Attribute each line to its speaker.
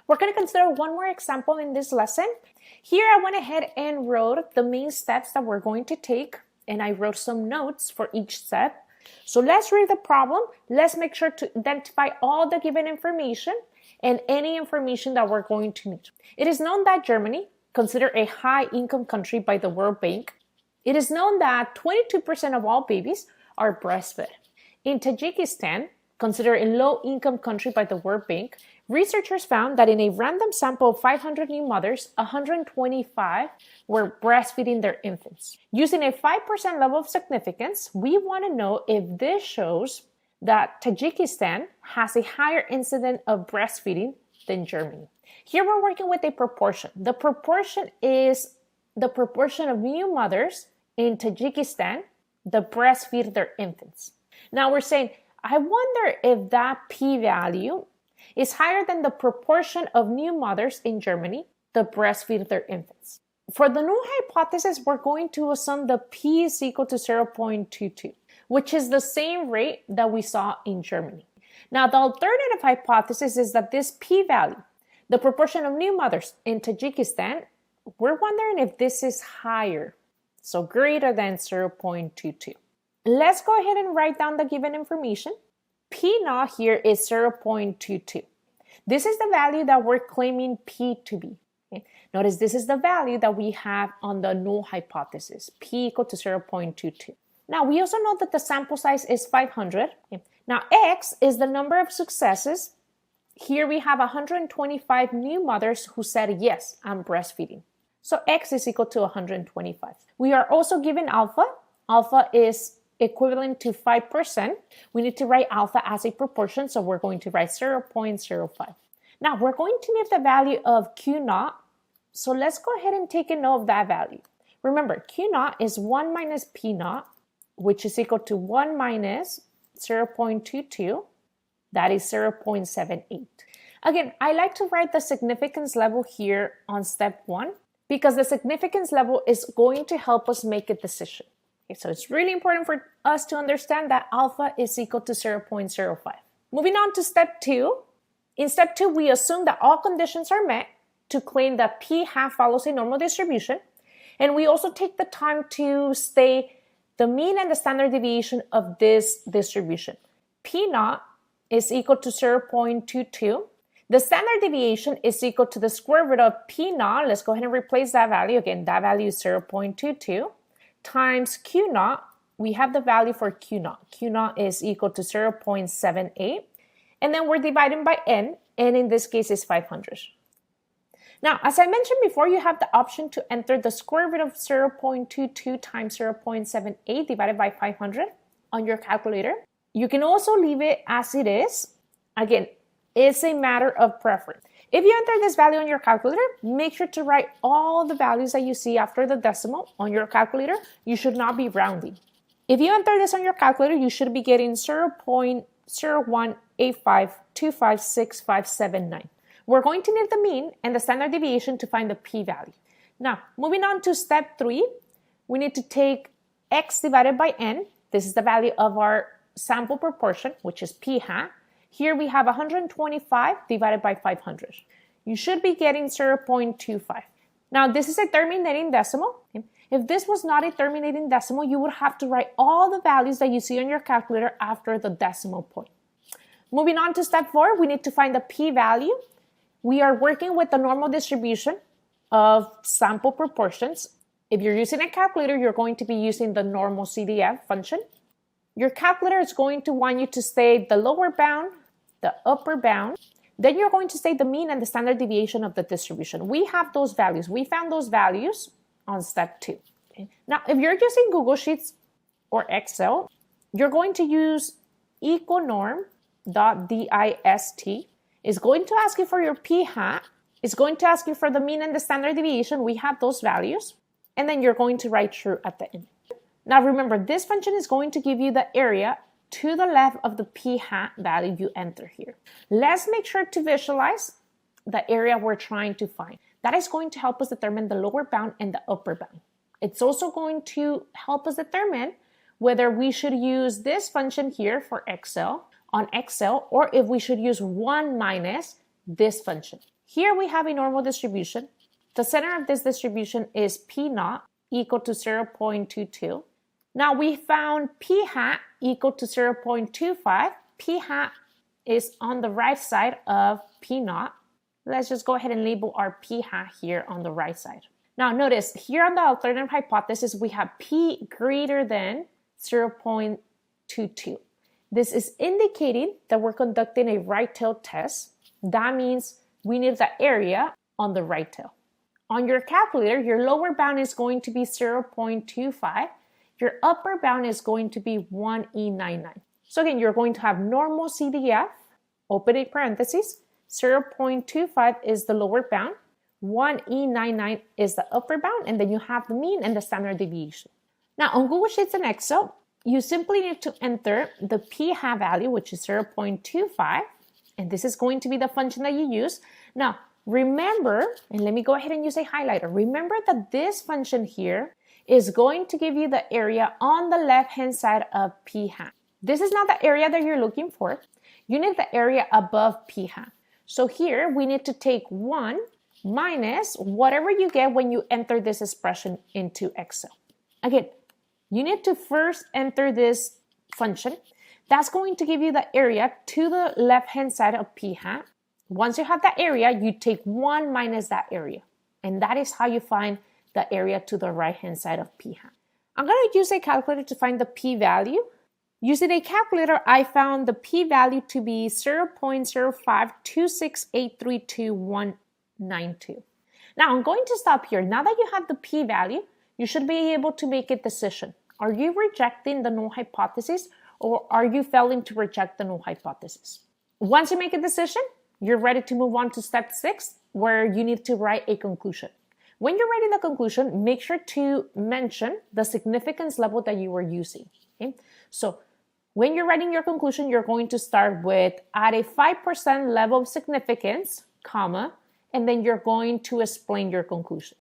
Speaker 1: We're going to consider one more example in this lesson. Here I went ahead and wrote the main steps that we're going to take, and I wrote some notes for each step. So let's read the problem. Let's make sure to identify all the given information and any information that we're going to need. It is known that Germany, considered a high-income country by the World Bank, it is known that 22% of all babies are breastfed. In Tajikistan, considered a low-income country by the World Bank, researchers found that in a random sample of 500 new mothers, 125 were breastfeeding their infants. Using a 5% level of significance, we want to know if this shows that Tajikistan has a higher incidence of breastfeeding than Germany. Here we're working with a proportion. The proportion is the proportion of new mothers in Tajikistan that breastfeed their infants. Now we're saying, I wonder if that p-value is higher than the proportion of new mothers in Germany that breastfeed their infants. For the null hypothesis, we're going to assume the p is equal to 0.22, which is the same rate that we saw in Germany. Now, the alternative hypothesis is that this p-value, the proportion of new mothers in Tajikistan, we're wondering if this is higher, so greater than 0.22. Let's go ahead and write down the given information. P naught here is 0.22. This is the value that we're claiming P to be. Okay? Notice this is the value that we have on the null hypothesis, P equal to 0.22. Now, we also know that the sample size is 500. Okay? Now, X is the number of successes. Here we have 125 new mothers who said, yes, I'm breastfeeding. So X is equal to 125. We are also given alpha. Alpha is equivalent to 5%. We need to write alpha as a proportion, so we're going to write 0.05. Now, we're going to need the value of Q naught, so let's go ahead and take a note of that value. Remember, Q naught is 1 minus P naught, which is equal to 1 minus 0.22, that is 0.78. Again, I like to write the significance level here on step 1 because the significance level is going to help us make a decision. Okay, so it's really important for us to understand that alpha is equal to 0.05. Moving on to step 2. In step 2, we assume that all conditions are met to claim that P hat follows a normal distribution. And we also take the time to state the mean and the standard deviation of this distribution. P naught is equal to 0.22. The standard deviation is equal to the square root of P naught. Let's go ahead and replace that value. Again, that value is 0.22. Times Q naught, we have the value for Q naught. Q naught is equal to 0.78. And then we're dividing by N, and in this case is 500. Now, as I mentioned before, you have the option to enter the square root of 0.22 times 0.78 divided by 500 on your calculator. You can also leave it as it is. Again, it's a matter of preference. If you enter this value on your calculator, make sure to write all the values that you see after the decimal on your calculator. You should not be rounding. If you enter this on your calculator, you should be getting 0.0185256579. We're going to need the mean and the standard deviation to find the p-value. Now, moving on to step 3, we need to take x divided by n. This is the value of our sample proportion, which is p hat. Here we have 125 divided by 500. You should be getting 0.25. Now, this is a terminating decimal. If this was not a terminating decimal, you would have to write all the values that you see on your calculator after the decimal point. Moving on to step 4, we need to find the p-value. We are working with the normal distribution of sample proportions. If you're using a calculator, you're going to be using the normal CDF function. Your calculator is going to want you to state the lower bound, the upper bound. Then you're going to state the mean and the standard deviation of the distribution. We have those values. We found those values on step 2. Okay? Now, if you're using Google Sheets or Excel, you're going to use econorm.dist. It's going to ask you for your p hat. It's going to ask you for the mean and the standard deviation. We have those values. And then you're going to write true at the end. Now remember, this function is going to give you the area to the left of the p hat value you enter here. Let's make sure to visualize the area we're trying to find. That is going to help us determine the lower bound and the upper bound. It's also going to help us determine whether we should use this function here for Excel on Excel, or if we should use 1 minus this function. Here we have a normal distribution. The center of this distribution is P naught equal to 0.22. Now we found P hat equal to 0.25. P hat is on the right side of P naught. Let's just go ahead and label our P hat here on the right side. Now notice here on the alternative hypothesis, we have P greater than 0.22. This is indicating that we're conducting a right tail test. That means we need the area on the right tail. On your calculator, your lower bound is going to be 0.25. Your upper bound is going to be 1E99. So again, you're going to have normal CDF, opening parentheses, 0.25 is the lower bound, 1E99 is the upper bound, and then you have the mean and the standard deviation. Now on Google Sheets and Excel, you simply need to enter the P hat value, which is 0.25, and this is going to be the function that you use. Now, remember, and let me go ahead and use a highlighter. Remember that this function here is going to give you the area on the left-hand side of P hat. This is not the area that you're looking for. You need the area above P hat. So here we need to take 1 minus whatever you get when you enter this expression into Excel. Again, you need to first enter this function. That's going to give you the area to the left-hand side of P hat. Once you have that area, you take 1 minus that area. And that is how you find the area to the right-hand side of P hat. I'm going to use a calculator to find the p-value. Using a calculator, I found the p-value to be 0.05268329192. Now, I'm going to stop here. Now that you have the p-value, you should be able to make a decision. Are you rejecting the null hypothesis, or are you failing to reject the null hypothesis? Once you make a decision, you're ready to move on to step 6, where you need to write a conclusion. When you're writing the conclusion, make sure to mention the significance level that you were using. Okay? So when you're writing your conclusion, you're going to start with at a 5% level of significance, comma, and then you're going to explain your conclusion.